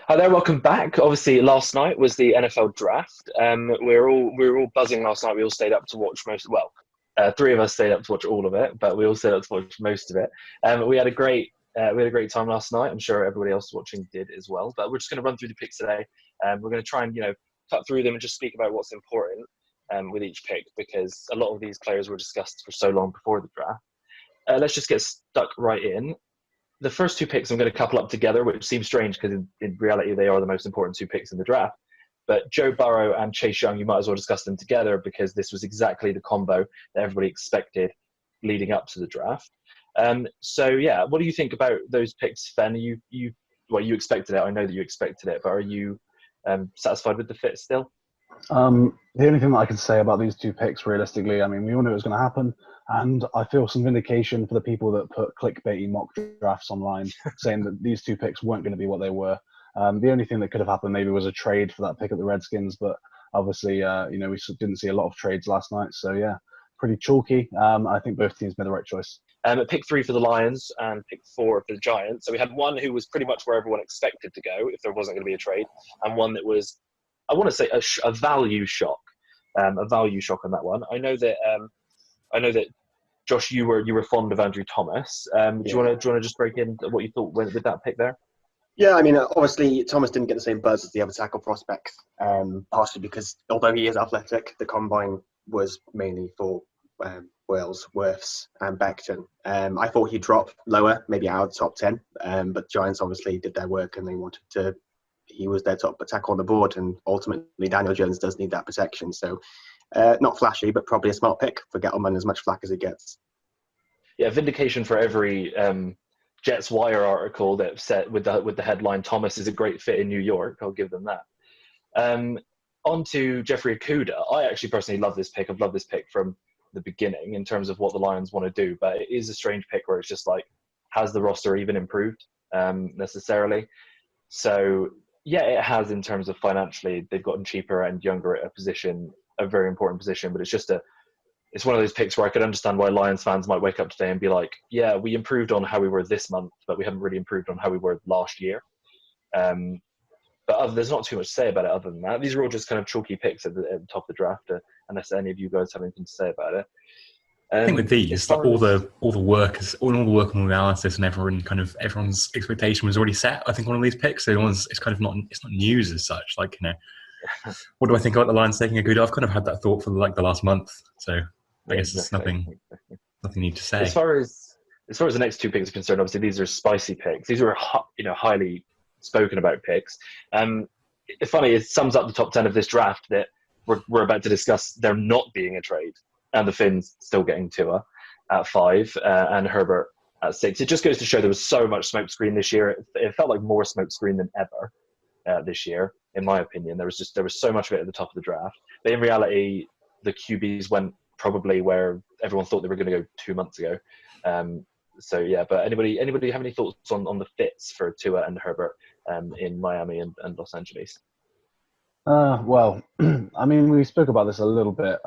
Hi there, welcome back. Obviously, last night was the NFL draft. We were all buzzing last night. We all stayed up to watch most. Well, three of us stayed up to watch all of it, but we all stayed up to watch most of it. We had a great time last night. I'm sure everybody else watching did as well. But we're just going to run through the picks today. We're going to try and cut through them and just speak about what's important with each pick because a lot of these players were discussed for so long before the draft. Let's just get stuck right in. The first two picks I'm going to couple up together, which seems strange because in reality they are the most important two picks in the draft. But Joe Burrow and Chase Young, you might as well discuss them together because this was exactly the combo that everybody expected leading up to the draft. What do you think about those picks, Fen? You expected it. I know that you expected it, but are you satisfied with the fit still? The only thing that I can say about these two picks, realistically, I mean, we all knew it was going to happen, and I feel some vindication for the people that put clickbaity mock drafts online saying that these two picks weren't going to be what they were. The only thing that could have happened maybe was a trade for that pick at the Redskins, but obviously, we didn't see a lot of trades last night, so yeah, pretty chalky. I think both teams made the right choice. At pick 3 for the Lions and pick 4 for the Giants. So we had one who was pretty much where everyone expected to go if there wasn't going to be a trade, and one that was, I want to say, a value shock. A value shock on that one. I know that Josh, you were fond of Andrew Thomas. Do you want to just break in what you thought with that pick there? Yeah, I mean, obviously Thomas didn't get the same buzz as the other tackle prospects, partially because although he is athletic, the combine was mainly for Wales, Wirfs, and Becton. I thought he'd drop lower, maybe out of the top 10, but Giants obviously did their work and they wanted to. He was their top tackle on the board, and ultimately Daniel Jones does need that protection. So, not flashy, but probably a smart pick for Gettleman, as much flack as he gets. Yeah, vindication for every Jets Wire article that said with the headline "Thomas is a great fit in New York." I'll give them that. On to Jeffery Cuda. I actually personally love this pick. I've loved this pick from the beginning in terms of what the Lions want to do, but it is a strange pick where it's just like, has the roster even improved necessarily? So. Yeah, it has in terms of financially. They've gotten cheaper and younger at a very important position, but it's one of those picks where I could understand why Lions fans might wake up today and be like, yeah, we improved on how we were this month, but we haven't really improved on how we were last year. There's not too much to say about it other than that. These are all just kind of chalky picks at the top of the draft, unless any of you guys have anything to say about it. I think with these, like all the work and analysis and everyone's expectation was already set. I think one of these picks, so it's kind of not news as such. Like, what do I think about the Lions taking a good? I've kind of had that thought for like the last month, so I guess there's nothing new to say. As far as the next two picks are concerned, obviously these are spicy picks. These are highly spoken about picks. It's funny. It sums up the top 10 of this draft that we're about to discuss. There not being a trade. And the Finns still getting Tua at 5 and Herbert at 6. It just goes to show there was so much smokescreen this year. It felt like more smokescreen than ever this year, in my opinion. There was so much of it at the top of the draft. But in reality, the QBs went probably where everyone thought they were going to go 2 months ago. But anybody have any thoughts on the fits for Tua and Herbert in Miami and Los Angeles? Well, I mean, we spoke about this a little bit.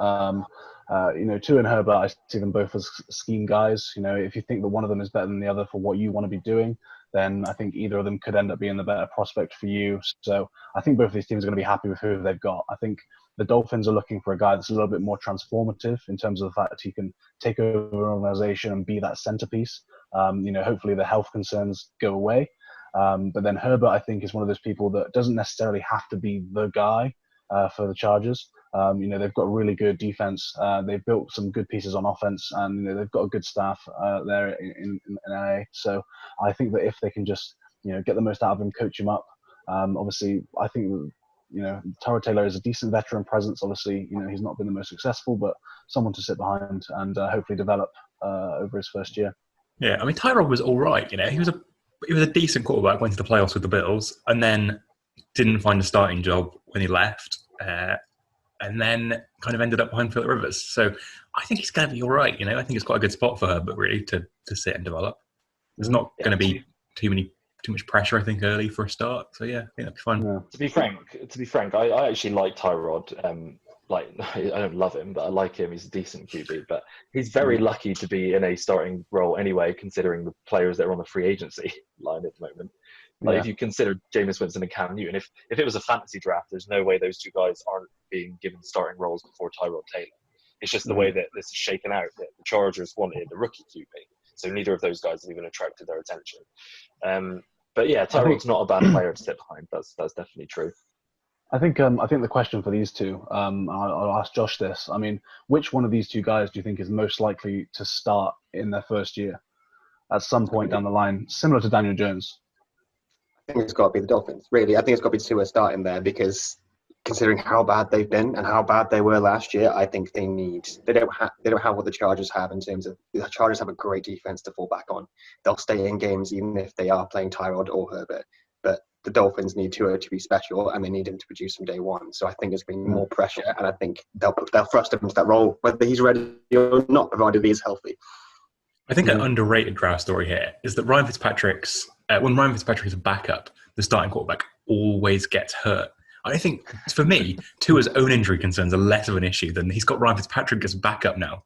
Tua and Herbert, I see them both as scheme guys. If you think that one of them is better than the other for what you want to be doing, then I think either of them could end up being the better prospect for you. So I think both of these teams are going to be happy with who they've got. I think the Dolphins are looking for a guy that's a little bit more transformative in terms of the fact that he can take over an organization and be that centerpiece. Hopefully the health concerns go away. But then Herbert, I think, is one of those people that doesn't necessarily have to be the guy for the Chargers. They've got a really good defense. They've built some good pieces on offense, and they've got a good staff there in LA. So I think that if they can just get the most out of him, coach him up. Obviously, I think Tyrod Taylor is a decent veteran presence. Obviously, he's not been the most successful, but someone to sit behind and hopefully develop over his first year. Yeah, I mean Tyrod was all right. He was a decent quarterback. Went to the playoffs with the Bills, and then didn't find a starting job when he left. And then kind of ended up behind Phillip Rivers. So I think he's going to be all right. I think it's quite a good spot for her, but really to sit and develop. There's not going to be too much pressure, I think, early for a start. So yeah, I think that'd be fun. Yeah. To be frank, I actually like Tyrod. I don't love him, but I like him. He's a decent QB, but he's very lucky to be in a starting role anyway, considering the players that are on the free agency line at the moment. Like, Yeah. if you consider Jameis Winston and Cam Newton, if it was a fantasy draft, there's no way those two guys aren't being given starting roles before Tyrod Taylor. It's just the way that this is shaken out, that the Chargers wanted a rookie QB. So neither of those guys have even attracted their attention. But yeah, Tyrod's not a bad player to sit behind. That's definitely true. I think the question for these two, I'll ask Josh this. I mean, which one of these two guys do you think is most likely to start in their first year at some point down the line, similar to Daniel Jones? I think it's got to be the Dolphins, really. I think it's got to be Tua starting there, because considering how bad they've been and how bad they were last year, I think they don't have what the Chargers have, in terms of the Chargers have a great defense to fall back on. They'll stay in games even if they are playing Tyrod or Herbert. But the Dolphins need Tua to be special, and they need him to produce from day one. So I think there's going to be more pressure, and I think they'll thrust him into that role, whether he's ready or not, provided he's healthy. I think an underrated draft story here is that when Ryan Fitzpatrick is a backup, the starting quarterback always gets hurt. I think, for me, Tua's own injury concerns are less of an issue than he's got Ryan Fitzpatrick as a backup now.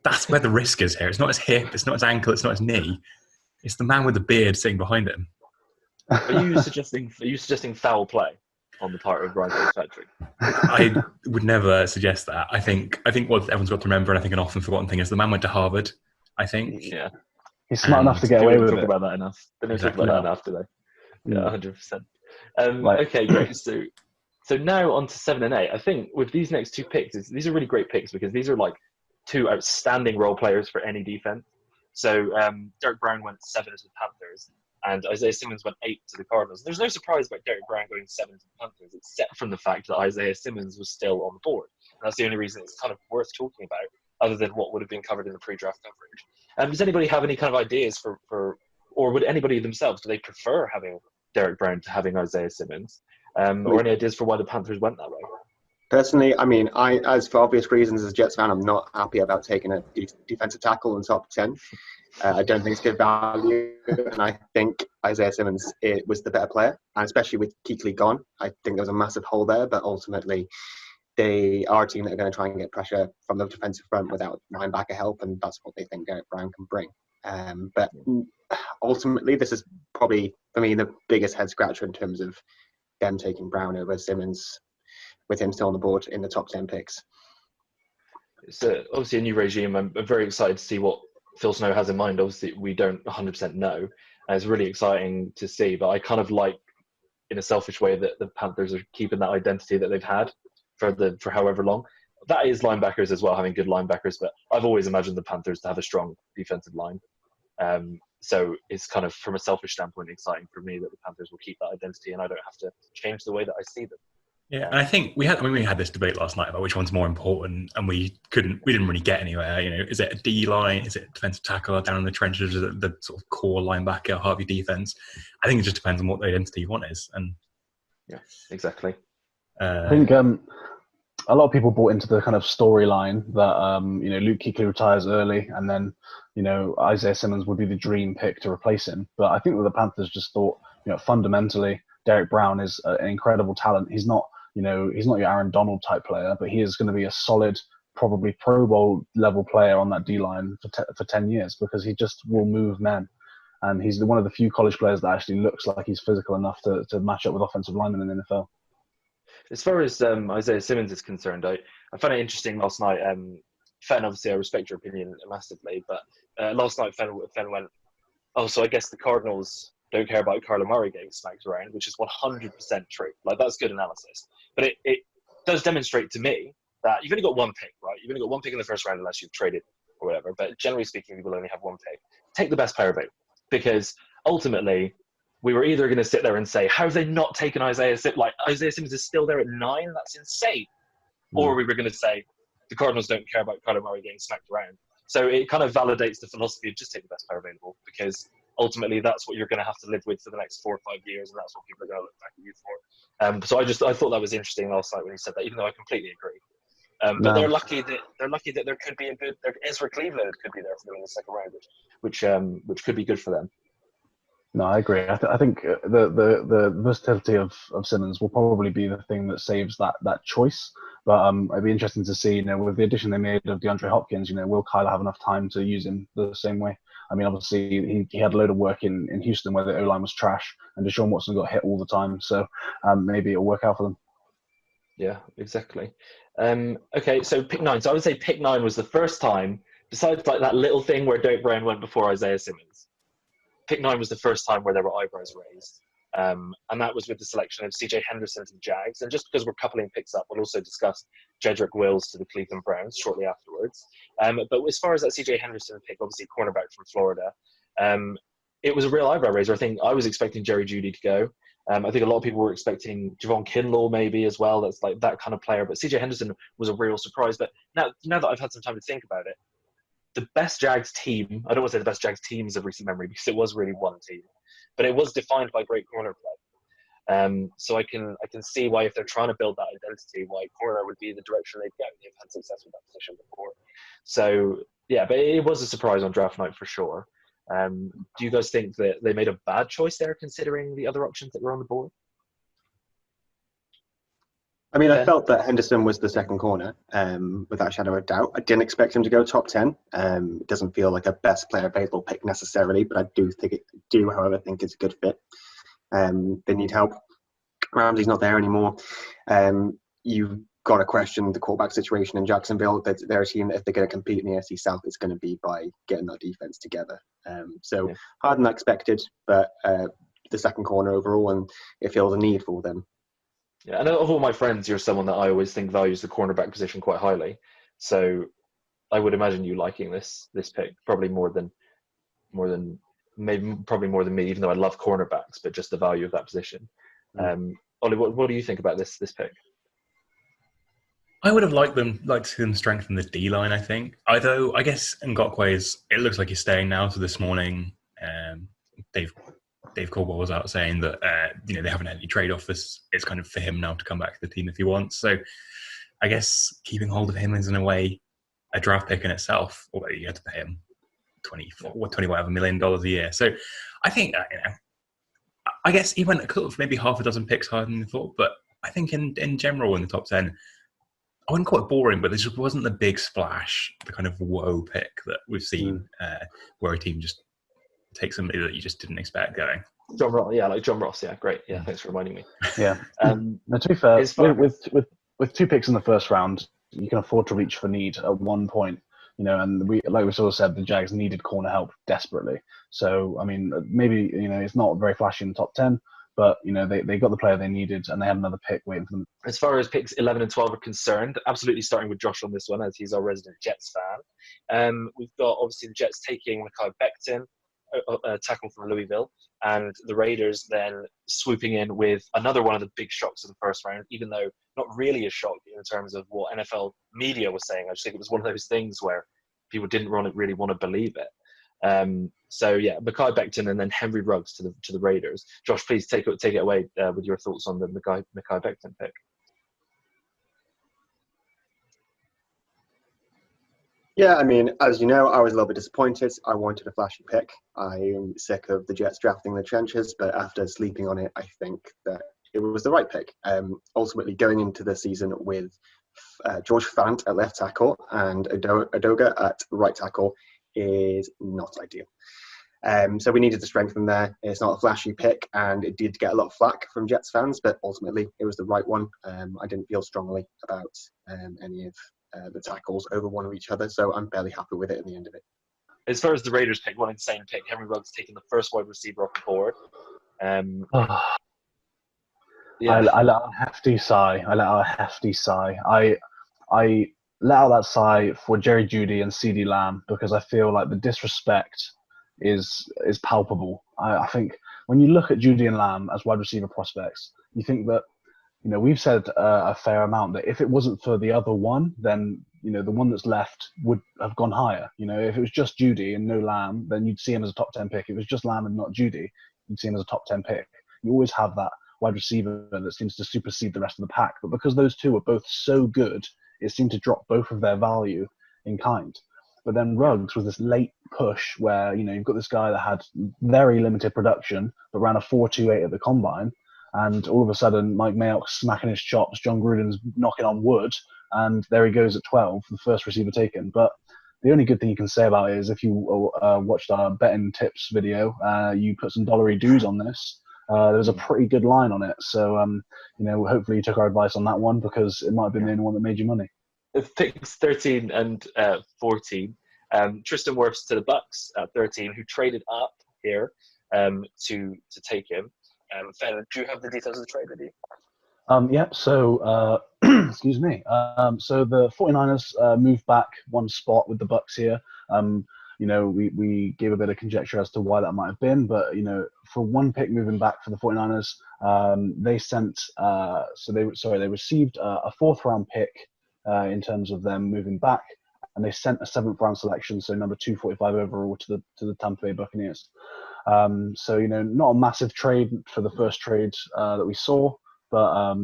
That's where the risk is here. It's not his hip, it's not his ankle, it's not his knee. It's the man with the beard sitting behind him. Are you suggesting foul play on the part of Ryan Fitzpatrick? I would never suggest that. I think what everyone's got to remember, and I think an often forgotten thing, is the man went to Harvard, I think. Yeah. He's smart enough to get away with it. They don't talk about that enough. They don't talk about that enough, do they? Yeah, 100%. Okay, great. So now on to 7 and 8. I think with these next two picks, these are really great picks, because these are like two outstanding role players for any defense. So Derek Brown went 7 to the Panthers, and Isaiah Simmons went 8 to the Cardinals. There's no surprise about Derek Brown going 7 to the Panthers, except from the fact that Isaiah Simmons was still on the board. And that's the only reason it's kind of worth talking about, other than what would have been covered in the pre-draft coverage. Does anybody have any kind of ideas for, or would anybody themselves, do they prefer having Derek Brown to having Isaiah Simmons? Or any ideas for why the Panthers went that way? Personally, I mean, as for obvious reasons, as a Jets fan, I'm not happy about taking a defensive tackle in top 10. I don't think it's good value, and I think Isaiah Simmons was the better player, and especially with Kuechly gone, I think there was a massive hole there, but ultimately they are a team that are going to try and get pressure from the defensive front without linebacker help, and that's what they think Derek Brown can bring. But ultimately, this is probably, for me, the biggest head-scratcher in terms of them taking Brown over Simmons, with him still on the board in the top 10 picks. It's obviously a new regime. I'm very excited to see what Phil Snow has in mind. Obviously, we don't 100% know. And it's really exciting to see. But I kind of like, in a selfish way, that the Panthers are keeping that identity that they've had for however long. That is linebackers as well, having good linebackers. But I've always imagined the Panthers to have a strong defensive line. So it's kind of, from a selfish standpoint, exciting for me that the Panthers will keep that identity, and I don't have to change the way that I see them. Yeah, and I think we had this debate last night about which one's more important, and we didn't really get anywhere. You know, is it a D line? Is it a defensive tackle down in the trenches? Is it the sort of core linebacker, half your defense? I think it just depends on what the identity you want is. And yeah, exactly. I think a lot of people bought into the kind of storyline that Luke Kuechly retires early, and then Isaiah Simmons would be the dream pick to replace him. But I think that the Panthers just thought, fundamentally, Derek Brown is an incredible talent. He's not he's not your Aaron Donald type player, but he is going to be a solid, probably Pro Bowl level player on that D line for 10 years, because he just will move men. And he's one of the few college players that actually looks like he's physical enough to match up with offensive linemen in the NFL. As far as Isaiah Simmons is concerned, I found it interesting last night. Fen, obviously, I respect your opinion massively, but last night Fen went, so I guess the Cardinals don't care about Kyler Murray getting smacked around, which is 100% true. Like, that's good analysis. But it does demonstrate to me that you've only got one pick, right? You've only got one pick in the first round unless you've traded or whatever. But generally speaking, you will only have one pick. Take the best player available. Because ultimately, we were either going to sit there and say, how have they not taken Isaiah Simmons? Like, Isaiah Simmons is still there at 9? That's insane. Or we were going to say, the Cardinals don't care about Kyler Murray getting smacked around. So it kind of validates the philosophy of just take the best player available, because ultimately that's what you're going to have to live with for the next 4 or 5 years, and that's what people are going to look back at you for. So I thought that was interesting last night when he said that, even though I completely agree. But they're lucky that there could be Ezra Cleveland could be there for them in the second round, which could be good for them. No, I agree. I think the versatility of Simmons will probably be the thing that saves that choice. But it'd be interesting to see, with the addition they made of DeAndre Hopkins, will Kyler have enough time to use him the same way? I mean, obviously he had a load of work in Houston where the O-line was trash, and Deshaun Watson got hit all the time. So maybe it'll work out for them. Yeah, exactly. Okay, so pick 9. So I would say pick 9 was the first time, besides like that little thing where Derek Brown went before Isaiah Simmons. Pick 9 was the first time where there were eyebrows raised. And that was with the selection of CJ Henderson to the Jags. And just because we're coupling picks up, we'll also discuss Jedrick Wills to the Cleveland Browns shortly afterwards. But as far as that CJ Henderson pick, obviously cornerback from Florida, it was a real eyebrow raiser. I think I was expecting Jerry Jeudy to go. I think a lot of people were expecting Javon Kinlaw maybe as well. That's like that kind of player. But CJ Henderson was a real surprise. But now that I've had some time to think about it, the best Jags team, I don't want to say the best Jags teams of recent memory because it was really one team, but it was defined by great corner play. So I can see why, if they're trying to build that identity, why corner would be the direction they'd go. They've had success with that position before. So yeah, but it was a surprise on draft night for sure. Do you guys think that they made a bad choice there, considering the other options that were on the board? I mean, I felt that Henderson was the second corner, without a shadow of a doubt. I didn't expect him to go top 10. It doesn't feel like a best player available pick necessarily, but I however, think it's a good fit. They need help. Ramsey's not there anymore. You've got to question the quarterback situation in Jacksonville. They're a team that if they're going to compete in the AFC South, it's going to be by getting that defense together. Harder than expected, but the second corner overall, and it feels a need for them. Yeah, and of all my friends, you're someone that I always think values the cornerback position quite highly. So I would imagine you liking this pick probably more than me, even though I love cornerbacks, but just the value of that position. Ollie, what do you think about this pick? I would have liked to see them strengthen the D line. I think, although I guess Ngakoue it looks like he's staying now. So this morning, Dave Caldwell was out saying that they haven't had any trade offers. It's kind of for him now to come back to the team if he wants. So I guess keeping hold of him is in a way a draft pick in itself, although you had to pay him $20 million a year. So I think I guess he went maybe half a dozen picks higher than you thought. But I think in general in the top 10, I wouldn't call it boring, but there just wasn't the big splash, the kind of whoa pick that we've seen where a team just take somebody that you just didn't expect going. John Ross, John Ross, great. Yeah, thanks for reminding me. Yeah. Now, to be fair, with 2 picks in the first round, you can afford to reach for need at one point. And we sort of said, the Jags needed corner help desperately. So, I mean, maybe, it's not very flashy in the top 10, but, they got the player they needed and they had another pick waiting for them. As far as picks 11 and 12 are concerned, absolutely starting with Josh on this one, as he's our resident Jets fan. We've got, obviously, the Jets taking Mekhi Becton, a tackle from Louisville, and the Raiders then swooping in with another one of the big shocks of the first round, even though not really a shock in terms of what NFL media was saying. I just think it was one of those things where people didn't really want to believe it. Mekhi Becton and then Henry Ruggs to the Raiders. Josh, please take it away with your thoughts on the Mekhi Becton pick. Yeah, I mean, as you know, I was a little bit disappointed. I wanted a flashy pick. I am sick of the Jets drafting the trenches, but after sleeping on it, I think that it was the right pick. Ultimately, going into the season with George Fant at left tackle and Adoga at right tackle is not ideal. So we needed to strengthen there. It's not a flashy pick, and it did get a lot of flack from Jets fans, but ultimately it was the right one. I didn't feel strongly about any of the tackles over one of each other, so I'm fairly happy with it at the end of it. As far as the Raiders pick, one insane pick. Henry Ruggs taking the first wide receiver off the board. I let out a hefty sigh. I let out that sigh for Jerry Jeudy and CeeDee Lamb because I feel like the disrespect is palpable. I think when you look at Jeudy and Lamb as wide receiver prospects, you think that, we've said a fair amount that if it wasn't for the other one, then, the one that's left would have gone higher. If it was just Jeudy and no Lamb, then you'd see him as a top 10 pick. If it was just Lamb and not Jeudy, you'd see him as a top 10 pick. You always have that wide receiver that seems to supersede the rest of the pack. But because those two were both so good, it seemed to drop both of their value in kind. But then Ruggs was this late push where, you've got this guy that had very limited production, but ran a 4.28 at the combine. And all of a sudden, Mike Mayock's smacking his chops, John Gruden's knocking on wood, and there he goes at 12, the first receiver taken. But, the only good thing you can say about it is if you watched our betting tips video, you put some dollary dues on this. There was a pretty good line on it. So, hopefully you took our advice on that one, because it might have been the only one that made you money. Picks 13 and 14. Tristan Wirfs to the Bucks at 13, who traded up here to take him. Fen, do you have the details of the trade with you? So excuse me. So the 49ers moved back one spot with the Bucks here. We gave a bit of conjecture as to why that might have been, but for one pick moving back for the 49ers, they sent they received a fourth round pick in terms of them moving back, and they sent a seventh round selection, so number 245 overall to the Tampa Bay Buccaneers. Not a massive trade for the first trade that we saw, but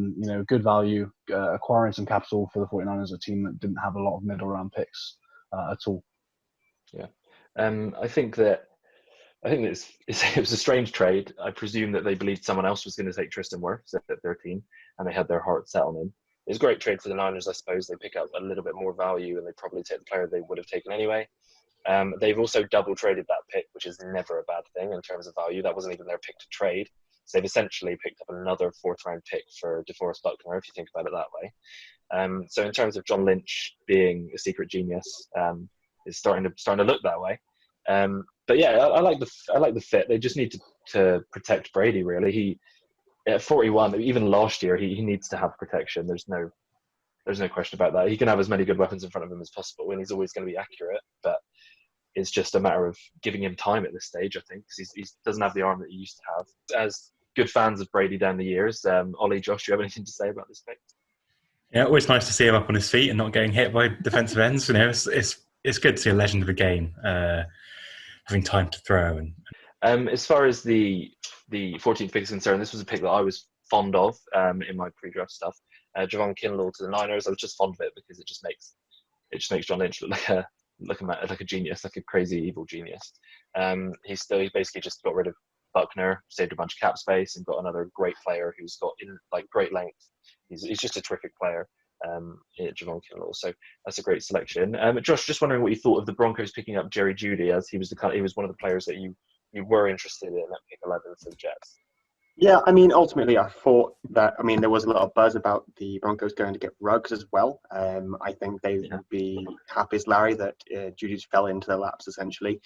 good value, acquiring some capital for the 49ers, a team that didn't have a lot of middle round picks at all. Yeah. I think it was a strange trade. I presume that they believed someone else was going to take Tristan Wirfs at 13, and they had their heart set on him. It's a great trade for the Niners, I suppose. They pick up a little bit more value, and they probably take the player they would have taken anyway. They've also double traded that pick, which is never a bad thing in terms of value. That wasn't even their pick to trade. So they've essentially picked up another fourth round pick for DeForest Buckner, if you think about it that way. So in terms of John Lynch being a secret genius, it's starting to look that way. But yeah, I like the fit. They just need to protect Brady, really. He at 41, even last year, he needs to have protection. There's no question about that. He can have as many good weapons in front of him as possible, and he's always going to be accurate. But it's just a matter of giving him time at this stage, I think, because he doesn't have the arm that he used to have. As good fans of Brady down the years, Ollie, Josh, do you have anything to say about this pick? Yeah, always nice to see him up on his feet and not getting hit by defensive ends. It's good to see a legend of a game having time to throw. And as far as the 14th pick is concerned, this was a pick that I was fond of in my pre-draft stuff. Javon Kinlaw to the Niners. I was just fond of it because it just makes John Lynch look like a genius, like a crazy evil genius. He basically just got rid of Buckner, saved a bunch of cap space, and got another great player who's got great length. He's just a terrific player. Javon Kinlaw. So that's a great selection. Josh, just wondering what you thought of the Broncos picking up Jerry Jeudy, as he was one of the players that you were interested in at pick 11 for the Jets. Yeah, ultimately I thought that, there was a lot of buzz about the Broncos going to get Ruggs as well. I think they would be happy as Larry that Judy's fell into their laps, essentially.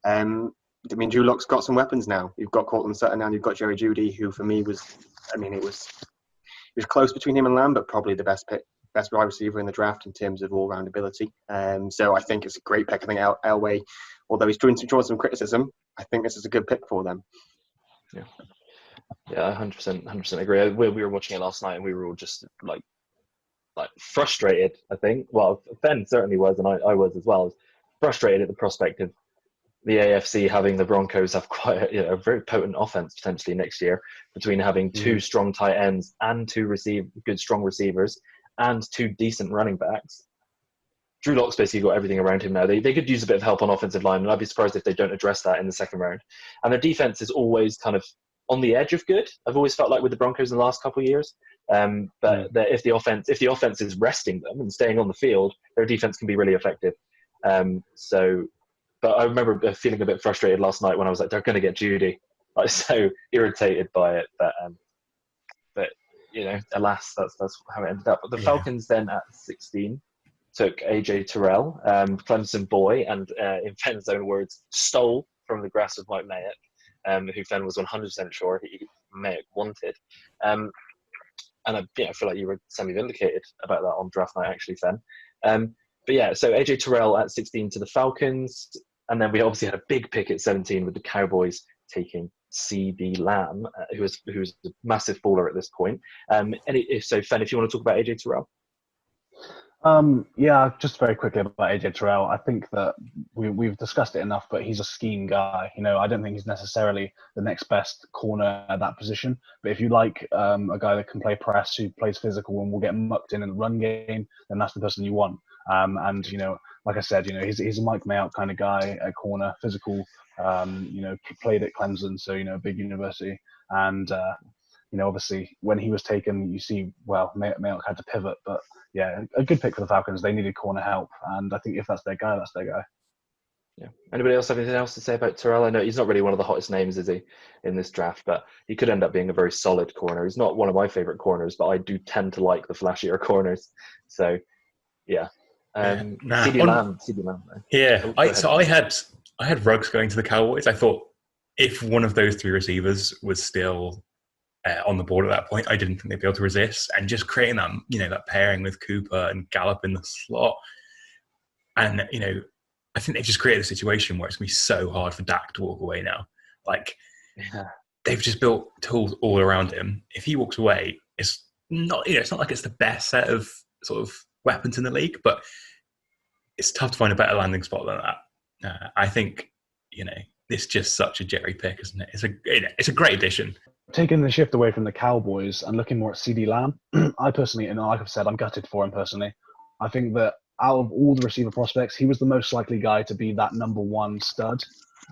Drew Lock's got some weapons now. You've got Cortland Sutton and you've got Jerry Jeudy, who for me was close between him and Lamb, but probably the best wide receiver in the draft in terms of all-round ability. So I think it's a great pick. I think Elway, although he's drawn some criticism, I think this is a good pick for them. Yeah, 100% agree. We were watching it last night, and we were all just like frustrated, I think. Well, Ben certainly was, and I was as well. Frustrated at the prospect of the AFC having the Broncos have quite a very potent offense potentially next year, between having two strong tight ends and two good strong receivers and two decent running backs. Drew Lock's basically got everything around him now. They could use a bit of help on offensive line, and I'd be surprised if they don't address that in the second round. And their defense is always kind of on the edge of good. I've always felt like with the Broncos in the last couple of years. But if the offense is resting them and staying on the field, their defense can be really effective. But I remember feeling a bit frustrated last night when I was like, they're going to get Jeudy. I was so irritated by it. But alas, that's how it ended up. But the Falcons then at 16 took AJ Terrell, Clemson boy, and in Fenn's own words, stole from the grass of Mike Mayock, who Fenn was 100% sure Mayock wanted. And I feel like you were semi-vindicated about that on draft night, actually, Fenn. So AJ Terrell at 16 to the Falcons. And then we obviously had a big pick at 17 with the Cowboys taking CD Lamb, who was a massive baller at this point. Fenn, if you want to talk about AJ Terrell. Just very quickly about AJ Terrell. I think that we've discussed it enough, but he's a scheme guy. I don't think he's necessarily the next best corner at that position. But if you like a guy that can play press, who plays physical and will get mucked in the run game, then that's the person you want. Like I said, he's a Mike Mayock kind of guy at corner, physical. Played at Clemson, so big university, and obviously when he was taken, you see, well, Mayock had to pivot, but yeah, a good pick for the Falcons. They needed corner help, and I think if that's their guy, that's their guy. Yeah. Anybody else have anything else to say about Terrell? I know he's not really one of the hottest names, is he, in this draft, but he could end up being a very solid corner. He's not one of my favourite corners, but I do tend to like the flashier corners. So, yeah. CeeDee Lamb. Yeah, Oh, I had Ruggs going to the Cowboys. I thought if one of those three receivers was still on the board at that point, I didn't think they'd be able to resist. And just creating that, that pairing with Cooper and Gallup in the slot, and I think they've just created a situation where it's going to be so hard for Dak to walk away now. Like, they've just built tools all around him. If he walks away, it's not like it's the best set of sort of weapons in the league, but it's tough to find a better landing spot than that. I think, it's just such a Jerry pick, isn't it? It's a great addition. Taking the shift away from the Cowboys and looking more at CeeDee Lamb, I personally, and like I've said, I'm gutted for him personally. I think that out of all the receiver prospects, he was the most likely guy to be that number one stud.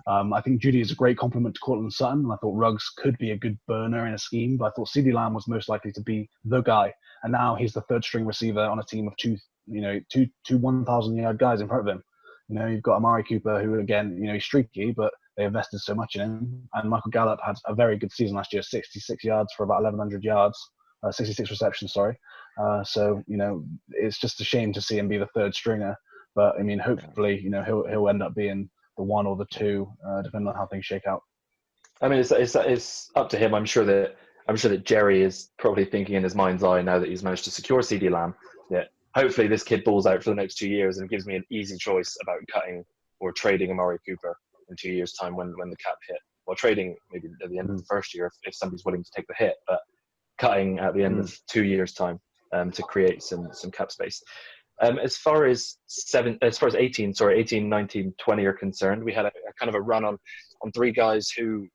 I think Judy is a great compliment to Cortland Sutton, and I thought Ruggs could be a good burner in a scheme, but I thought CeeDee Lamb was most likely to be the guy. And now he's the third string receiver on a team of two 1,000-yard guys in front of him. You've got Amari Cooper, who again, he's streaky, but they invested so much in him. And Michael Gallup had a very good season last year, 66 yards for about 1,100 yards, 66 receptions, sorry. So, it's just a shame to see him be the third stringer. But, I mean, hopefully, he'll end up being the one or the two, depending on how things shake out. I mean, it's up to him. I'm sure that Jerry is probably thinking in his mind's eye now that he's managed to secure CeeDee Lamb. Yeah, hopefully this kid balls out for the next 2 years and gives me an easy choice about cutting or trading Amari Cooper in 2 years' time when the cap hit. Well, trading maybe at the end of the first year if somebody's willing to take the hit, but cutting at the end of 2 years' time to create some cap space. As far as 18, 19, 20 are concerned, we had a kind of a run on two guys who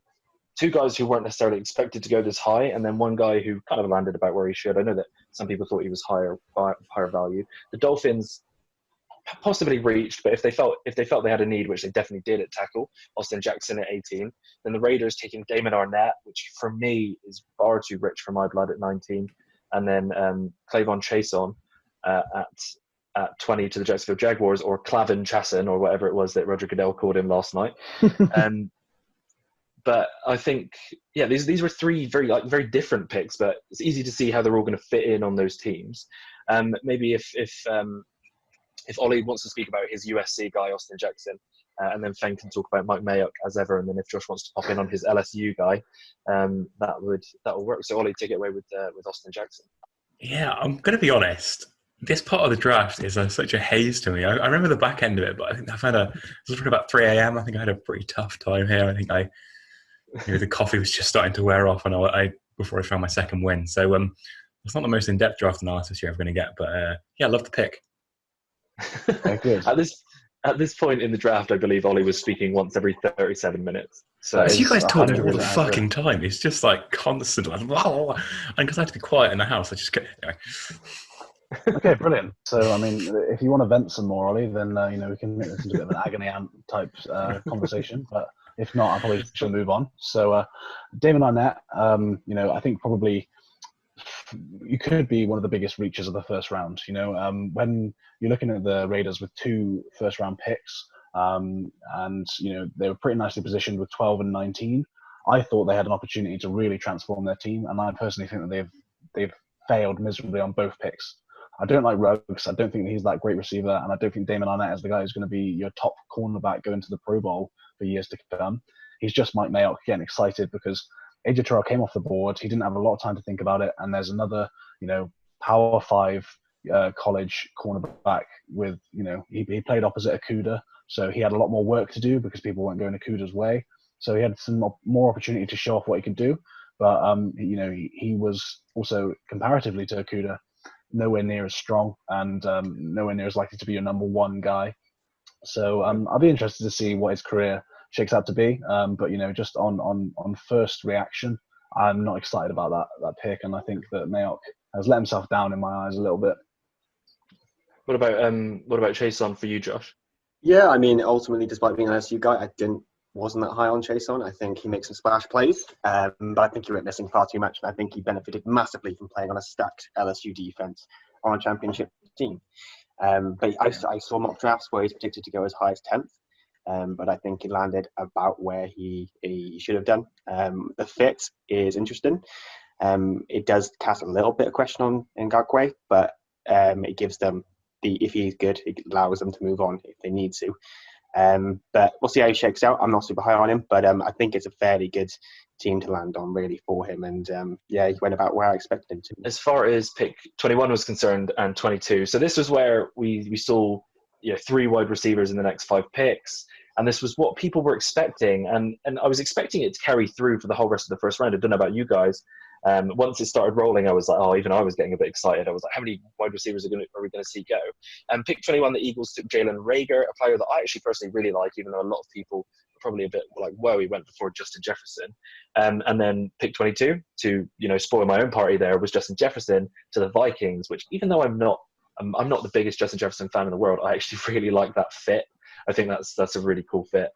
weren't necessarily expected to go this high, and then one guy who kind of landed about where he should. I know that some people thought he was higher value. The Dolphins possibly reached, but if they felt they had a need, which they definitely did at tackle, Austin Jackson at 18, then the Raiders taking Damon Arnett, which for me is far too rich for my blood at 19, and then Clavon Chason at 20 to the Jacksonville Jaguars, or Clavin Chasen, or whatever it was that Roger Goodell called him last night. But I think, these were three very different picks, but it's easy to see how they're all going to fit in on those teams. Maybe if Ollie wants to speak about his USC guy, Austin Jackson, and then Feng can talk about Mike Mayock as ever, and then if Josh wants to pop in on his LSU guy, that will work. So Ollie, take it away with Austin Jackson. Yeah, I'm going to be honest. This part of the draft is such a haze to me. I remember the back end of it, but I think it was about 3 a.m. I think I had a pretty tough time here. I think the coffee was just starting to wear off, and before I found my second win. So it's not the most in-depth draft analysis you're ever going to get, but I love the pick. Good. At this point in the draft, I believe Ollie was speaking once every 37 minutes. So you guys talk all the fucking time. It's just like constant. And because I have to be quiet in the house, I just get. Okay, brilliant. So, I mean, if you want to vent some more, Ollie, then we can make this into a bit of an agony aunt type conversation. But if not, I probably should move on. So, Damon Arnett, I think probably you could be one of the biggest reaches of the first round. When you're looking at the Raiders with 2 first-round picks, and they were pretty nicely positioned with 12 and 19. I thought they had an opportunity to really transform their team, and I personally think that they've failed miserably on both picks. I don't like Ruggs. I don't think he's that great receiver, and I don't think Damon Arnett is the guy who's going to be your top cornerback going to the Pro Bowl for years to come. He's just Mike Mayock getting excited because AJ Terrell came off the board. He didn't have a lot of time to think about it, and there's another, Power 5 college cornerback with, he played opposite Cuda, so he had a lot more work to do because people weren't going to Cuda's way. So he had some more opportunity to show off what he could do, but he was also comparatively to Cuda nowhere near as strong and nowhere near as likely to be your number one guy. So I'll be interested to see what his career shakes out to be. But just on first reaction, I'm not excited about that pick, and I think that Mayock has let himself down in my eyes a little bit. What about Chason for you, Josh? Yeah, I mean, ultimately, despite being an LSU guy, I didn't wasn't that high on Chason. I think he makes some splash plays, but I think he went missing far too much, and I think he benefited massively from playing on a stacked LSU defense on a championship team. But I saw mock drafts where he's predicted to go as high as 10th, but I think he landed about where he should have done. The fit is interesting. It does cast a little bit of question on Ngakwe, but it gives them if he's good, it allows them to move on if they need to. But we'll see how he shakes out. I'm not super high on him, but I think it's a fairly good team to land on really for him. And he went about where I expected him to. As far as pick 21 was concerned and 22, so this was where we saw 3 wide receivers in the next 5 picks. And this was what people were expecting. And I was expecting it to carry through for the whole rest of the first round. I don't know about you guys. Once it started rolling, I was like, even I was getting a bit excited. I was like, how many wide receivers are we going to see go? And pick 21, the Eagles took Jalen Reagor, a player that I actually personally really like, even though a lot of people were probably a bit like, whoa, he went before Justin Jefferson. And then pick 22, to spoil my own party there, was Justin Jefferson to the Vikings, which even though I'm not the biggest Justin Jefferson fan in the world, I actually really like that fit. I think that's a really cool fit.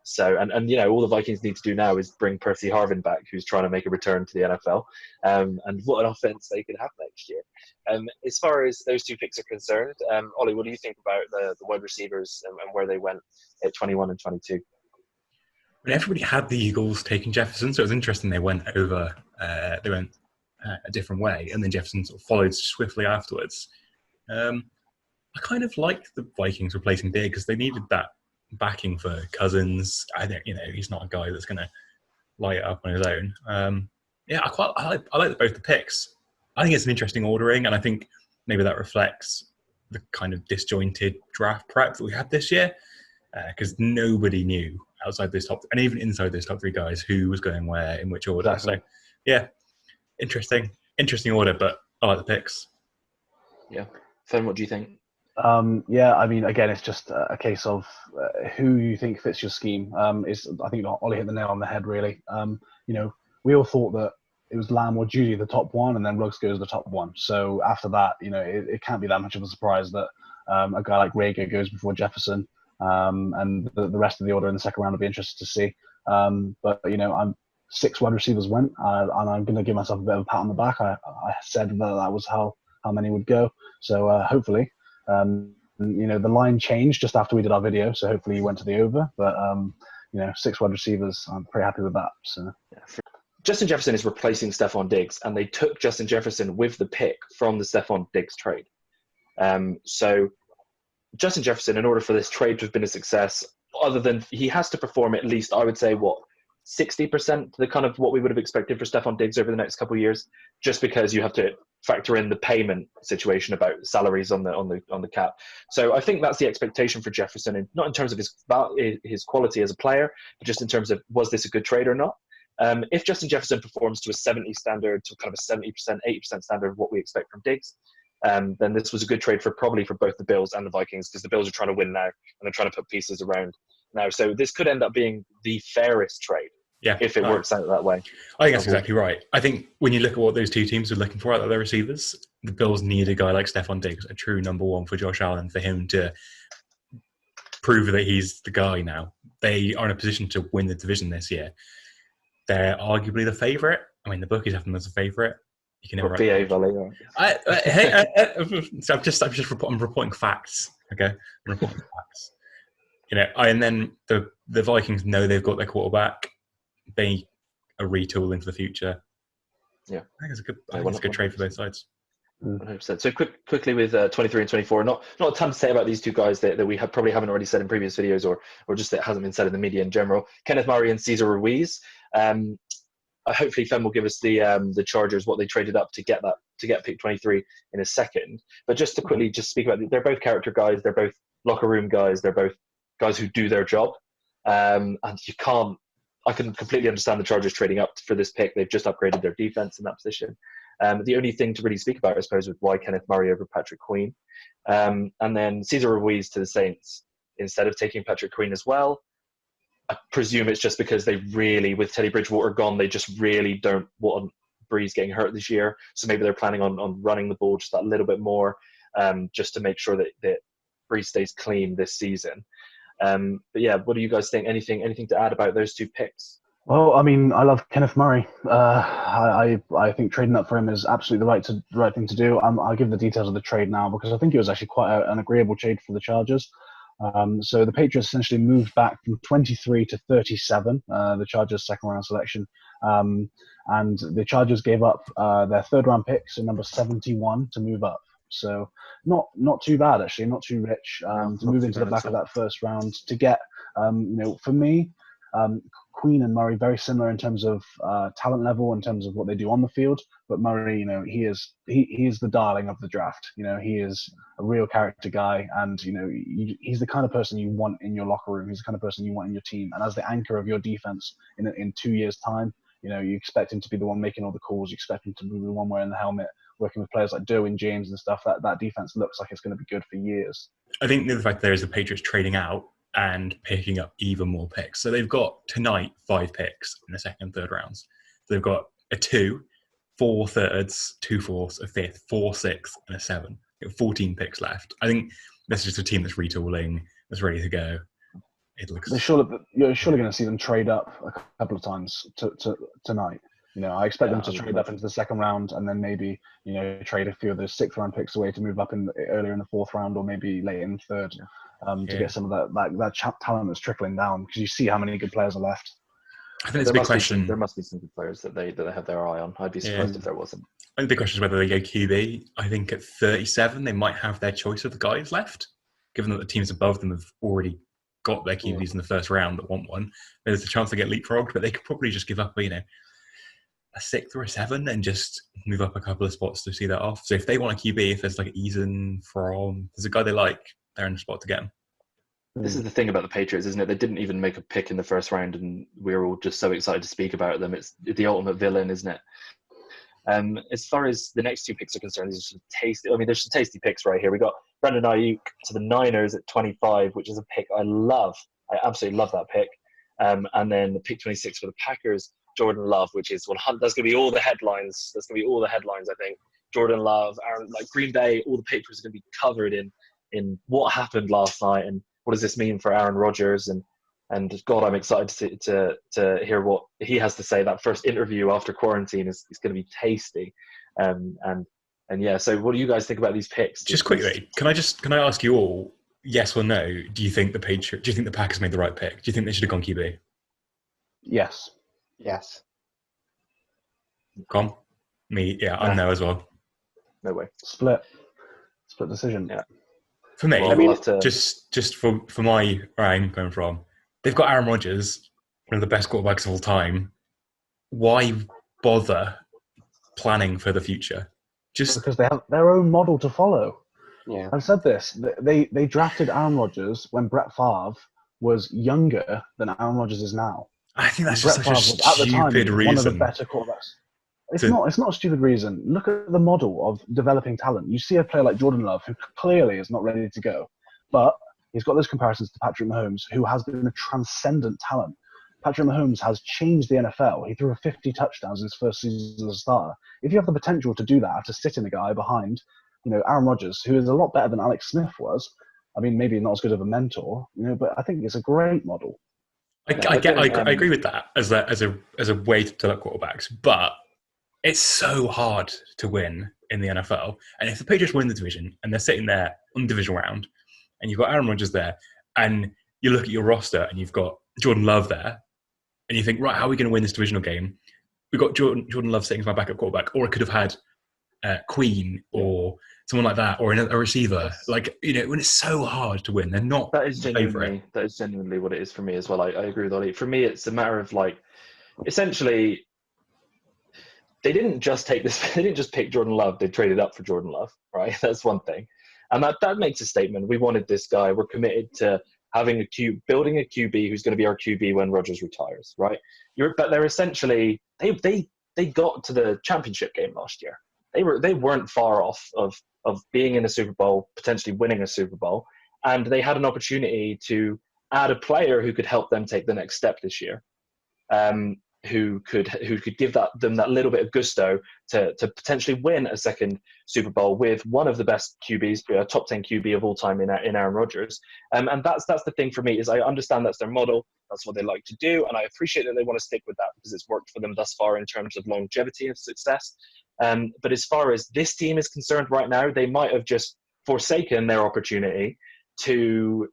So all the Vikings need to do now is bring Percy Harvin back, who's trying to make a return to the NFL. And what an offense they could have next year. As far as those 2 picks are concerned, Ollie, what do you think about the wide receivers and where they went at 21 and 22? Everybody had the Eagles taking Jefferson, so it was interesting they went over. They went a different way, and then Jefferson sort of followed swiftly afterwards. I kind of liked the Vikings replacing Diggs because they needed that backing for Cousins. I think he's not a guy that's going to light it up on his own. I like both the picks. I think it's an interesting ordering, and I think maybe that reflects the kind of disjointed draft prep that we had this year, because nobody knew outside those top and even inside those top 3 guys who was going where in which order. Exactly. So interesting order, but I like the picks. Yeah, Fen, what do you think? Again, it's just a case of who you think fits your scheme. I think Ollie hit the nail on the head, really. We all thought that it was Lamb or Judy the top one, and then Ruggs goes the top one. So after that, it can't be that much of a surprise that a guy like Reagor goes before Jefferson, and the rest of the order in the second round will be interested to see. But I'm 6 wide receivers went, and I'm going to give myself a bit of a pat on the back. I said that was how many would go. So hopefully. The line changed just after we did our video, so hopefully he went to the over. But 6 wide receivers, I'm pretty happy with that. So Justin Jefferson is replacing Stephon Diggs, and they took Justin Jefferson with the pick from the Stephon Diggs trade. So Justin Jefferson, in order for this trade to have been a success, other than he has to perform at least, I would say, 60% to the kind of what we would have expected for Stephon Diggs over the next couple of years, just because you have to factor in the payment situation about salaries on the cap. So I think that's the expectation for Jefferson, and not in terms of his quality as a player, but just in terms of was this a good trade or not. If Justin Jefferson performs to a 70 standard, to kind of a 70%, 80% standard of what we expect from Diggs, then this was a good trade probably for both the Bills and the Vikings, because the Bills are trying to win now and they're trying to put pieces around now. So this could end up being the fairest trade. Yeah, if it works out that way. I think that's exactly right. I think when you look at what those 2 teams are looking for out of their receivers, the Bills need a guy like Stephon Diggs, a true number 1 for Josh Allen, for him to prove that he's the guy now. They are in a position to win the division this year. They're arguably the favourite. I mean, the bookies have them as a favourite. You can never. I'm reporting facts. Okay, I'm reporting facts. And then the Vikings know they've got their quarterback. They are retooling for the future. Yeah, I think it's a good trade for both sides. 100%. So quickly with 23 and 24, not a ton to say about these 2 guys that we probably haven't already said in previous videos, or just that hasn't been said in the media in general. Kenneth Marie and Cesar Ruiz. Hopefully Fen will give us the Chargers, what they traded up to get pick 23 in a second. But just to quickly speak about, they're both character guys. They're both locker room guys. They're both guys who do their job. And I can completely understand the Chargers trading up for this pick. They've just upgraded their defense in that position. The only thing to really speak about, I suppose, was why Kenneth Marie over Patrick Queen. And then Cesar Ruiz to the Saints instead of taking Patrick Queen as well. I presume it's just because they really, with Teddy Bridgewater gone, they just really don't want Breeze getting hurt this year. So maybe they're planning on running the ball just that little bit more, just to make sure that Breeze stays clean this season. But yeah, what do you guys think? Anything to add about those two picks? Well, I mean, I love Kenneth Marie. I think trading up for him is absolutely the right thing to do. I'll give the details of the trade now because I think it was actually quite an agreeable trade for the Chargers. So the Patriots essentially moved back from 23 to 37, the Chargers' second round selection. And the Chargers gave up their third round pick, so number 71, to move up. So not too bad, actually, not too rich to move into the back of that first round to get, for me, Queen and Murray very similar in terms of talent level, in terms of what they do on the field. But Murray, he is the darling of the draft. He is a real character guy, and he's the kind of person you want in your locker room. He's the kind of person you want in your team. And as the anchor of your defense in 2 years' time, you expect him to be the one making all the calls. You expect him to be the one wearing the helmet, working with players like Derwin James and stuff. That defense looks like it's going to be good for years. I think the other fact there is the Patriots trading out and picking up even more picks. So they've got tonight 5 picks in the second and third rounds. So they've got a 2, 4 thirds, 2 fourths, a 5th, 4 6th, and a 7. They've got 14 picks left. I think this is just a team that's retooling, that's ready to go. It looks. You're surely going to see them trade up a couple of times tonight. I expect them to trade up into the second round and then maybe trade a few of those 6th round picks away to move up earlier in the 4th round or maybe late in the 3rd. To get some of that talent that's trickling down, because you see how many good players are left. I think it's a big question. There must be some good players that they have their eye on. I'd be surprised if there wasn't. I think the question is whether they go QB. I think at 37 they might have their choice of the guys left, given that the teams above them have already got their QBs in the first round that want one. There's a chance to get leapfrogged, but they could probably just give up a 6th or a 7 and just move up a couple of spots to see that off. So if they want a QB, if there's like Eason from, there's a guy they like, they're in a spot to get him. This is the thing about the Patriots, isn't it? They didn't even make a pick in the first round, and we're all just so excited to speak about them. It's the ultimate villain, isn't it? As far as the next 2 picks are concerned, these are some tasty. I mean, there's some tasty picks right here. We got Brandon Ayuk to the Niners at 25, which is a pick I love. I absolutely love that pick. And then the pick 26 for the Packers, Jordan Love, which is that's going to be all the headlines. That's going to be all the headlines, I think. Jordan Love, Aaron, like Green Bay, all the papers are going to be covered in what happened last night and what does this mean for Aaron Rodgers, and God, I'm excited to hear what he has to say. That first interview after quarantine is going to be tasty, and yeah. So, what do you guys think about these picks? Just quickly, can I ask you all, yes or no? Do you think the Packers made the right pick? Do you think they should have gone QB? Yes. Yes. Gone? Me? Yeah, I know as well. No way. Split decision. Yeah. For me, just for my where I'm coming from, they've got Aaron Rodgers, one of the best quarterbacks of all time. Why bother planning for the future? Just because they have their own model to follow. Yeah. I've said this. They drafted Aaron Rodgers when Brett Favre was younger than Aaron Rodgers is now. I think that's Brett just such a Favre was, at the time, reason. one of the better quarterbacks. It's not a stupid reason. Look at the model of developing talent. You see a player like Jordan Love, who clearly is not ready to go, but he's got those comparisons to Patrick Mahomes, who has been a transcendent talent. Patrick Mahomes has changed the NFL. He threw 50 touchdowns in his first season as a starter. If you have the potential to do that after sitting a guy behind, Aaron Rodgers, who is a lot better than Alex Smith was, I mean, maybe not as good of a mentor, but I think it's a great model. I agree with that as a way to develop quarterbacks, but it's so hard to win in the NFL. And if the Patriots win the division and they're sitting there on the divisional round and you've got Aaron Rodgers there and you look at your roster and you've got Jordan Love there and you think, right, how are we going to win this divisional game? We've got Jordan Love sitting as my backup quarterback, or it could have had Queen or someone like that, or a receiver. Like, when it's so hard to win, they're not. That is genuinely what it is for me as well. I agree with Ollie. For me, it's a matter of essentially, they didn't just pick Jordan Love. They traded up for Jordan Love, right? That's one thing, and that makes a statement. We wanted this guy. We're committed to having building a QB who's going to be our QB when Rodgers retires, right? But they're essentially they got to the championship game last year. They weren't far off of being in a Super Bowl, potentially winning a Super Bowl, and they had an opportunity to add a player who could help them take the next step this year. who could give them that little bit of gusto to potentially win a second Super Bowl with one of the best QBs, top 10 QB of all time in Aaron Rodgers. And that's the thing for me, is I understand that's their model, that's what they like to do, and I appreciate that they want to stick with that because it's worked for them thus far in terms of longevity of success. But as far as this team is concerned right now, they might have just forsaken their opportunity to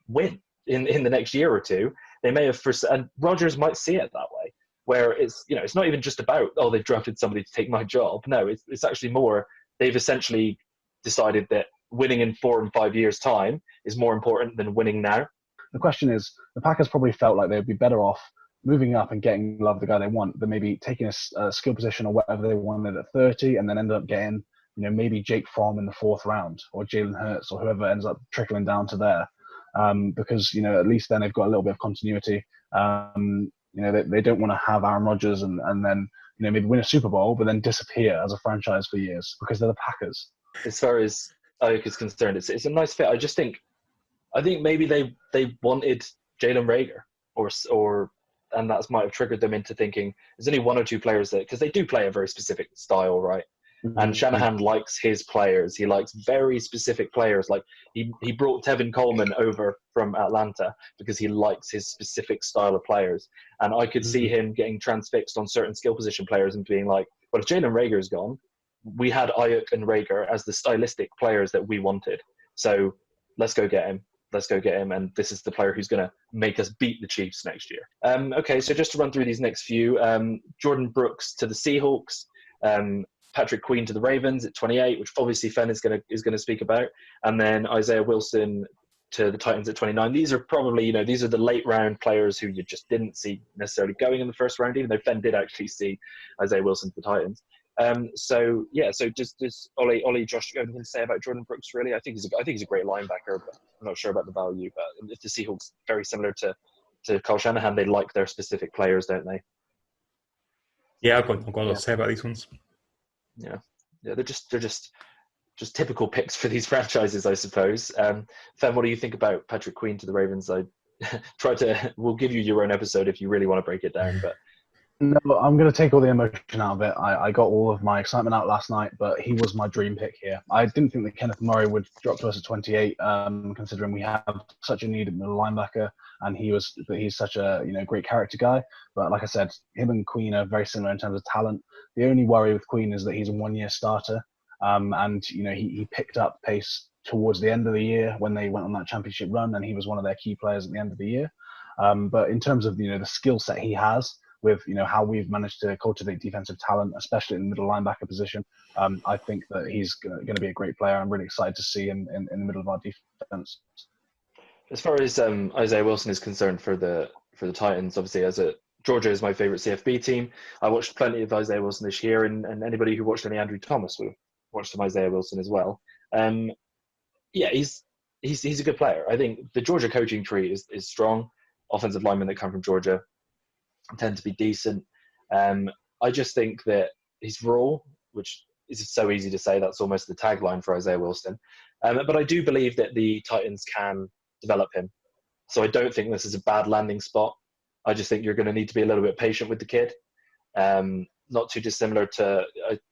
win in the next year or two. They may have, and Rodgers might see it that way, where it's not even just about, oh, they've drafted somebody to take my job. No, it's actually more, they've essentially decided that winning in 4 and 5 years' time is more important than winning now. The question is, the Packers probably felt like they'd be better off moving up and getting Love, the guy they want, than maybe taking a skill position or whatever they wanted at 30 and then end up getting, maybe Jake Fromm in the 4th round, or Jalen Hurts, or whoever ends up trickling down to there. Because at least then they've got a little bit of continuity. They don't want to have Aaron Rodgers and then maybe win a Super Bowl but then disappear as a franchise for years because they're the Packers. As far as Ayuk is concerned, it's a nice fit. I think maybe they wanted Jalen Reagor, and that might have triggered them into thinking there's only 1 or 2 players that, because they do play a very specific style, right? Mm-hmm. And Shanahan likes his players. He likes very specific players. Like he brought Tevin Coleman over from Atlanta because he likes his specific style of players. And I could see him getting transfixed on certain skill position players and being like, well, if Jalen Reagor's gone, we had Ayuk and Reagor as the stylistic players that we wanted. So let's go get him. And this is the player who's going to make us beat the Chiefs next year. Okay, so just to run through these next few, Jordan Brooks to the Seahawks, Patrick Queen to the Ravens at 28, which obviously Fenn is going to speak about, and then Isaiah Wilson to the Titans at 29. These are probably, these are the late round players who you just didn't see necessarily going in the first round, even though Fenn did actually see Isaiah Wilson to the Titans. So just Ollie, Josh, you have anything to say about Jordan Brooks? Really, I think he's a great linebacker, but I'm not sure about the value. But if the Seahawks, very similar to Kyle Shanahan, they like their specific players, don't they? Yeah, I've got a lot to say about these ones. Yeah, they're just typical picks for these franchises, I suppose. Fem, what do you think about Patrick Queen to the Ravens? We'll give you your own episode if you really want to break it down, but. No, I'm going to take all the emotion out of it. I got all of my excitement out last night, but he was my dream pick here. I didn't think that Kenneth Marie would drop to us at 28, considering we have such a need at middle linebacker, and he's such a great character guy. But like I said, him and Queen are very similar in terms of talent. The only worry with Queen is that he's a 1-year starter, and he picked up pace towards the end of the year when they went on that championship run, and he was one of their key players at the end of the year. But in terms of the skill set he has, with how we've managed to cultivate defensive talent, especially in the middle linebacker position, I think that he's going to be a great player. I'm really excited to see him in the middle of our defense. As far as Isaiah Wilson is concerned for the Titans, obviously Georgia is my favorite CFB team. I watched plenty of Isaiah Wilson this year, and anybody who watched any Andrew Thomas would have watched some Isaiah Wilson as well. He's a good player. I think the Georgia coaching tree is strong. Offensive linemen that come from Georgia tend to be decent. I just think that he's raw, which is so easy to say. That's almost the tagline for Isaiah Wilson. But I do believe that the Titans can develop him. So I don't think this is a bad landing spot. I just think you're going to need to be a little bit patient with the kid. Not too dissimilar to,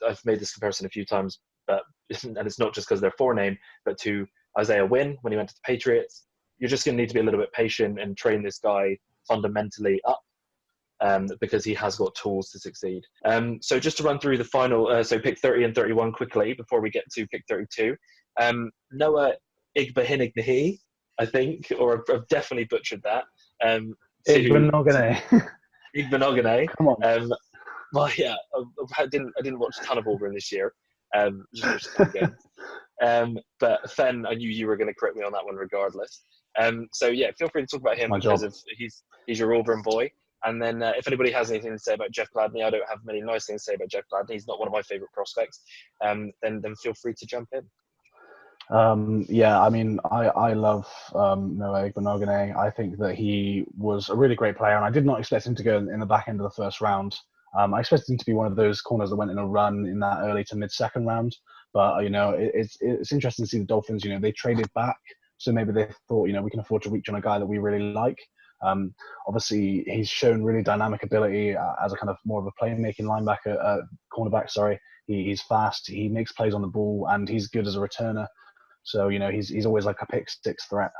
I've made this comparison a few times, and it's not just because they're forename, but to Isaiah Wynn when he went to the Patriots. You're just going to need to be a little bit patient and train this guy fundamentally up. Because he has got tools to succeed. So just to run through the final, so pick 30 and 31 quickly before we get to pick 32. Noah Igbenogany, I think, or I've definitely butchered that. Igbenogany. Igbenogany. Come on. Well, yeah, I didn't watch a ton of Auburn this year. Just watched a ton of games. But Fen, I knew you were going to correct me on that one regardless. So yeah, feel free to talk about him because he's your Auburn boy. And then if anybody has anything to say about Jeff Gladney, I don't have many nice things to say about Jeff Gladney. He's not one of my favourite prospects. Then feel free to jump in. I love Noah Igbenogany. I think that he was a really great player, and I did not expect him to go in the back end of the first round. I expected him to be one of those corners that went in a run in that early to mid-second round. But, it's interesting to see the Dolphins, they traded back. So maybe they thought, we can afford to reach on a guy that we really like. Obviously, he's shown really dynamic ability as a kind of more of a playmaking linebacker, cornerback. Sorry, he's fast. He makes plays on the ball, and he's good as a returner. So he's always like a pick six threat.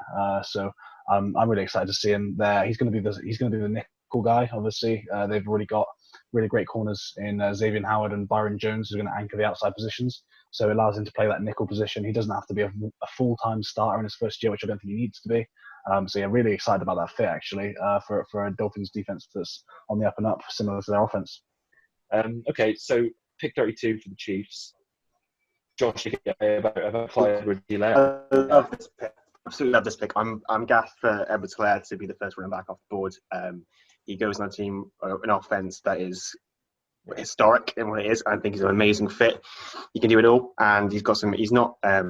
So I'm really excited to see him there. He's going to be the nickel guy. Obviously, they've already got really great corners in Xavier Howard and Byron Jones, who's going to anchor the outside positions. So it allows him to play that nickel position. He doesn't have to be a full-time starter in his first year, which I don't think he needs to be. So yeah, really excited about that fit actually for a Dolphins defense that's on the up and up, similar to their offense. Okay, so pick 32 for the Chiefs. Josh, you can get about Clyde Edwards-Helaire. I love this pick. Absolutely love this pick. I'm gassed for Edwards-Helaire to be the first running back off the board. He goes on a team, an offense that is historic in what it is. I think he's an amazing fit. He can do it all, and he's got some. He's not a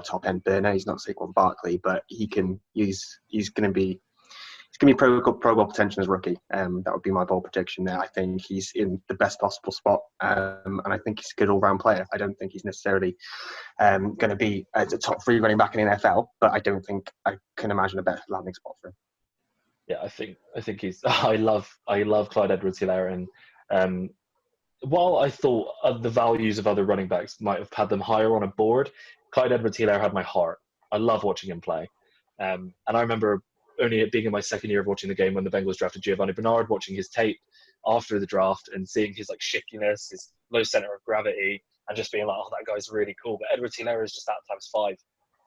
top end burner. He's not Saquon Barkley, but he's going to be Pro Bowl potential as rookie. That would be my bold prediction there. I think he's in the best possible spot, and I think he's a good all-round player. I don't think he's necessarily going to be a top 3 running back in the NFL, but I don't think I can imagine a better landing spot for him. Yeah, I think he's. I love Clyde Edwards-Helaire, and while I thought the values of other running backs might have had them higher on a board, Clyde Edwards-Helaire had my heart. I love watching him play, and I remember only being in my second year of watching the game when the Bengals drafted Giovanni Bernard, watching his tape after the draft and seeing his shiftiness, his low center of gravity, and just being like, oh, that guy's really cool. But Edwards-Helaire is just that times 5.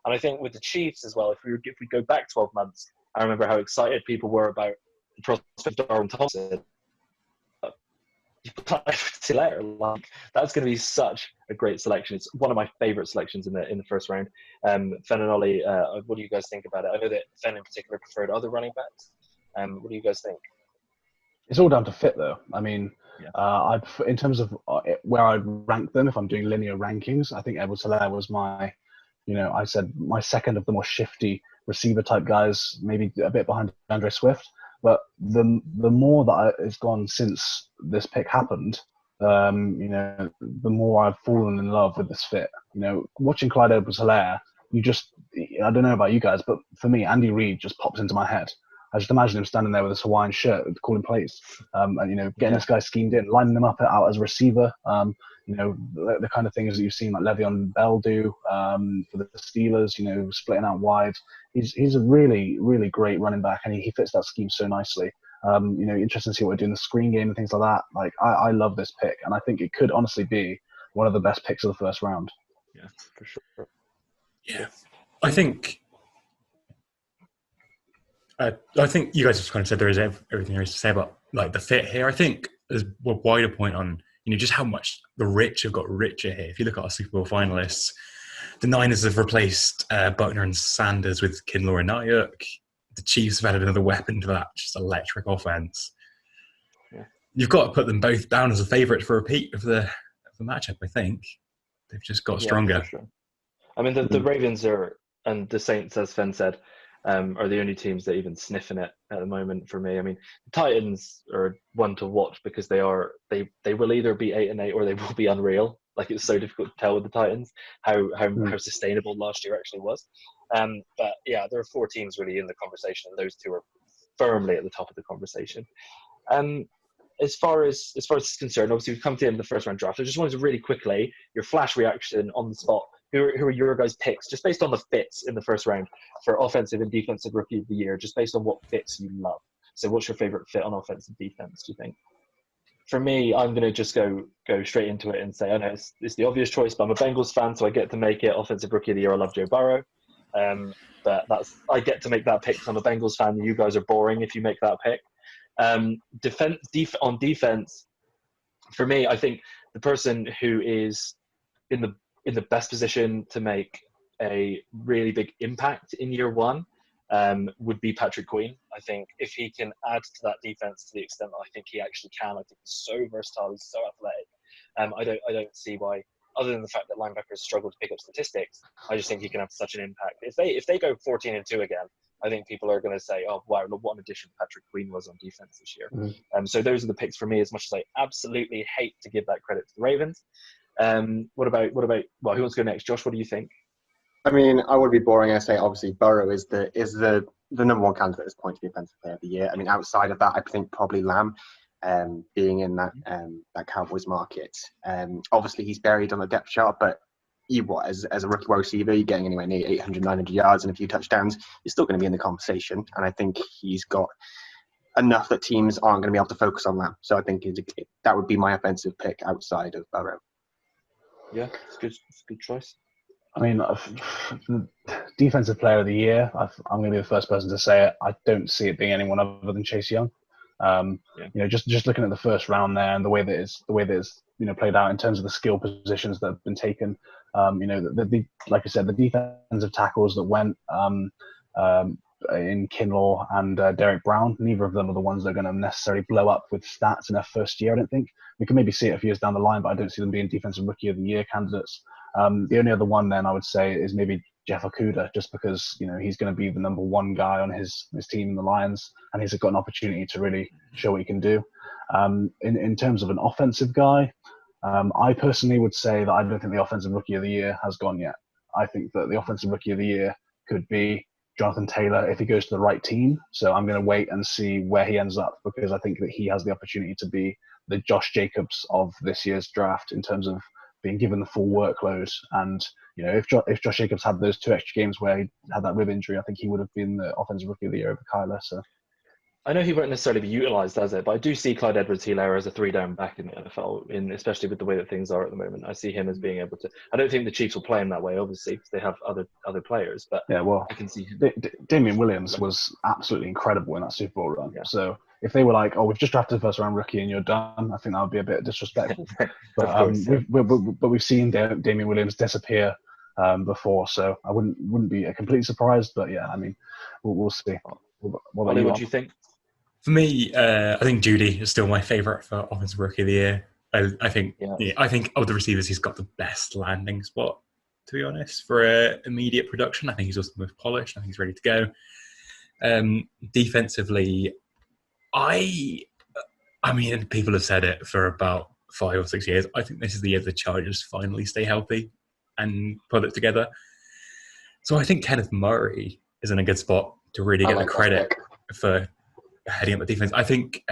And I think with the Chiefs as well, if we go back 12 months, I remember how excited people were about the prospect of Darwin Thompson. That's going to be such a great selection. It's one of my favorite selections in the first round. Fen and Ollie, what do you guys think about it? I know that Fen in particular preferred other running backs. What do you guys think? It's all down to fit, though. I mean, yeah. In terms of where I'd rank them, if I'm doing linear rankings, I think Edwards-Helaire was my, I said my second of the more shifty receiver type guys, maybe a bit behind DeAndre Swift. But the more that it's gone since this pick happened, the more I've fallen in love with this fit. Watching Clyde Edwards-Helaire, I don't know about you guys, but for me, Andy Reid just pops into my head. I just imagine him standing there with his Hawaiian shirt, calling plays, and getting this guy schemed in, lining them up out as a receiver. The kind of things that you've seen like Le'Veon Bell do for the Steelers. Splitting out wide. He's a really, really great running back, and he fits that scheme so nicely. Interesting to see what we do in the screen game and things like that. I love this pick, and I think it could honestly be one of the best picks of the first round. Yeah, for sure. Yeah, I think you guys have kind of said there is everything there is to say about the fit here. I think there's a wider point on just how much the rich have got richer here. If you look at our Super Bowl finalists, the Niners have replaced Buckner and Sanders with Kinlaw and Ayuk. The Chiefs have added another weapon to that just electric offense. Yeah. You've got to put them both down as a favourite for a repeat of the matchup. I think they've just got stronger. For sure. I mean, the Ravens and the Saints, as Fen said, are the only teams that even sniffing it at the moment for me. I mean, the Titans are one to watch because they will either be 8-8 or they will be unreal. It's so difficult to tell with the Titans how sustainable last year actually was. But yeah, there are 4 teams really in the conversation, and those 2 are firmly at the top of the conversation. As far as it's concerned, obviously we've come to the end of the first round draft. I just wanted to really quickly, your flash reaction on the spot. Who are your guys' picks, just based on the fits in the first round for offensive and defensive rookie of the year, just based on what fits you love? So what's your favorite fit on offensive defense, do you think? For me, I'm going to just go straight into it and say, I know it's the obvious choice, but I'm a Bengals fan, so I get to make it offensive rookie of the year. I love Joe Burrow. But I get to make that pick because I'm a Bengals fan. You guys are boring if you make that pick. On defense, for me, I think the person who is in the best position to make a really big impact in year one would be Patrick Queen. I think if he can add to that defense to the extent that I think he actually can, I think he's so versatile, he's so athletic. I don't see why, other than the fact that linebackers struggle to pick up statistics, I just think he can have such an impact. If they go 14-2 again, I think people are going to say, oh, wow, look what an addition Patrick Queen was on defense this year. So those are the picks for me, as much as I absolutely hate to give that credit to the Ravens. What about, who wants to go next? Josh, what do you think? I mean, I would be boring and say obviously Burrow is the the number one candidate at this point to be Offensive Player of the Year. I mean, outside of that, I think probably Lamb, being in that Cowboys market. Obviously, he's buried on the depth chart, but as a rookie wide receiver, you're getting anywhere near 800, 900 yards and a few touchdowns, you're still going to be in the conversation. And I think he's got enough that teams aren't going to be able to focus on Lamb. So I think that would be my offensive pick outside of Burrow. Yeah, it's good. It's a good choice. I mean, Defensive Player of the Year, I'm going to be the first person to say it. I don't see it being anyone other than Chase Young. Just looking at the first round there and the way that it's played out in terms of the skill positions that have been taken. Like I said, the defensive tackles that went in Kinlaw and Derek Brown, neither of them are the ones that are going to necessarily blow up with stats in their first year. I don't think we can maybe see it a few years down the line, but I don't see them being Defensive Rookie of the Year candidates. The only other one then I would say is maybe Jeffery Cuda, just because he's going to be the number one guy on his team in the Lions, and he's got an opportunity to really show what he can do. In terms of an offensive guy, I personally would say that I don't think the Offensive Rookie of the Year has gone yet. I think that the Offensive Rookie of the Year could be Jonathan Taylor if he goes to the right team. So I'm going to wait and see where he ends up, because I think that he has the opportunity to be the Josh Jacobs of this year's draft in terms of being given the full workload. And if Josh Jacobs had those 2 extra games where he had that rib injury, I think he would have been the Offensive Rookie of the Year over Kyler. So I know he won't necessarily be utilised as it, but I do see Clyde Edwards-Helaire as a 3-down back in the NFL, especially with the way that things are at the moment. I see him as being able to. I don't think the Chiefs will play him that way, obviously, because they have other players. But yeah, well, I can see him. Damian Williams was absolutely incredible in that Super Bowl run. Yeah. So if they were like, "Oh, we've just drafted the first round rookie and you're done," I think that would be a bit disrespectful. But we've seen Damian Williams disappear before, so I wouldn't be completely surprised. But yeah, I mean, we'll see. What do you think? For me, I think Judy is still my favourite for Offensive Rookie of the Year. I think of the receivers, he's got the best landing spot, to be honest, for immediate production. I think he's also the most polished. I think he's ready to go. Defensively, I mean, people have said it for about 5 or 6 years. I think this is the year the Chargers finally stay healthy and put it together. So I think Kenneth Marie is in a good spot to really get the credit for heading up the defense. I think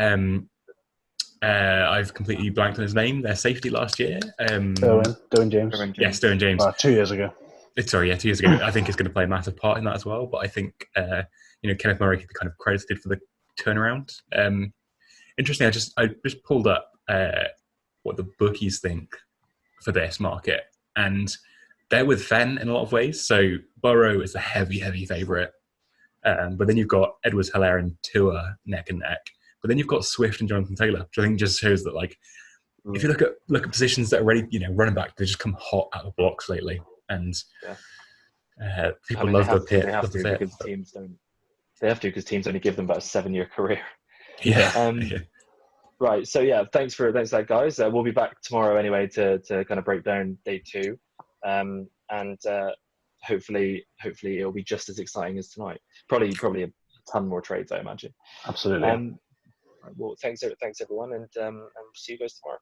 I've completely blanked on his name. Their safety last year. Derwin James. Yes, Derwin James. 2 years ago. 2 years ago. I think he's going to play a massive part in that as well. But I think Kenneth Marie could be kind of credited for the turnaround. Interesting. I just pulled up what the bookies think for this market, and they're with Fenn in a lot of ways. So Burrow is the heavy favourite. But then you've got Edwards-Helaire and Tua neck and neck. But then you've got Swift and Jonathan Taylor, which I think just shows that, like, if you look at positions that are ready, running back, they just come hot out of the blocks lately, and people love the pit. They have to because teams don't. They have to because teams only give them about a 7-year career. Yeah. Right. So yeah, thanks for that, guys. We'll be back tomorrow anyway to kind of break down day 2, and hopefully it'll be just as exciting as tonight. Probably a ton more trades, I imagine. Absolutely. Well, thanks everyone, and see you guys tomorrow.